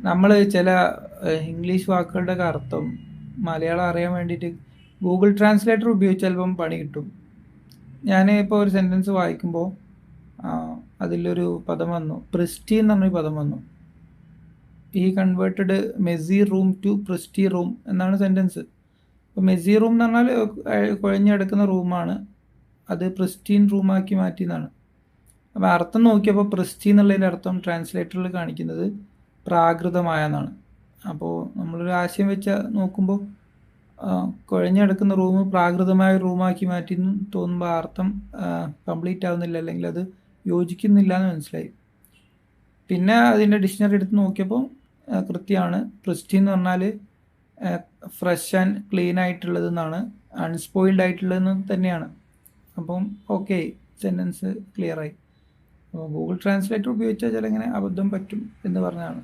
നമ്മൾ ചില ഇംഗ്ലീഷ് വാക്കുകളുടെയൊക്കെ അർത്ഥം മലയാളം അറിയാൻ വേണ്ടിയിട്ട് ഗൂഗിൾ ട്രാൻസ്ലേറ്റർ ഉപയോഗിച്ച് ചിലപ്പം പണി കിട്ടും. ഞാൻ ഇപ്പോൾ ഒരു സെൻറ്റൻസ് വായിക്കുമ്പോൾ അതിലൊരു പദം വന്നു, പ്രിസ്റ്റീൻ എന്ന് പറഞ്ഞൊരു പദം വന്നു. ഈ converted messy room to pristine room എന്നാണ് സെൻറ്റൻസ്. അപ്പോൾ മെസ്സി റൂം എന്ന് പറഞ്ഞാൽ കുഴഞ്ഞെടുക്കുന്ന റൂമാണ്, അത് പ്രിസ്റ്റീൻ റൂമാക്കി മാറ്റിയെന്നാണ്. അപ്പോൾ അർത്ഥം നോക്കിയപ്പോൾ പ്രിസ്റ്റി എന്നുള്ളതിൻ്റെ അർത്ഥം ട്രാൻസ്ലേറ്ററിൽ കാണിക്കുന്നത് പ്രാകൃതമായ എന്നാണ്. അപ്പോൾ നമ്മളൊരു ആശയം വെച്ച് നോക്കുമ്പോൾ കുഴഞ്ഞെടുക്കുന്ന റൂം പ്രാകൃതമായ റൂമാക്കി മാറ്റി എന്ന് തോന്നുമ്പോൾ ആ അർത്ഥം കംപ്ലീറ്റ് ആവുന്നില്ല, അല്ലെങ്കിൽ അത് യോജിക്കുന്നില്ല എന്ന് മനസ്സിലായി. പിന്നെ അതിൻ്റെ ഡിക്ഷണറി എടുത്ത് നോക്കിയപ്പോൾ കൃത്യമാണ്. പ്രിസ്റ്റീൻ എന്ന് പറഞ്ഞാൽ ഫ്രഷ് ആൻഡ് ക്ലീൻ ആയിട്ടുള്ളത് എന്നാണ്, അൺസ്പോയിൽഡ് ആയിട്ടുള്ളതെന്ന് തന്നെയാണ്. അപ്പം ഓക്കെ, സെൻറ്റൻസ് ക്ലിയറായി. അപ്പോൾ ഗൂഗിൾ ട്രാൻസ്ലേറ്റർ ഉപയോഗിച്ചാൽ ചില ഇങ്ങനെ അബദ്ധം പറ്റും എന്ന് പറഞ്ഞതാണ്.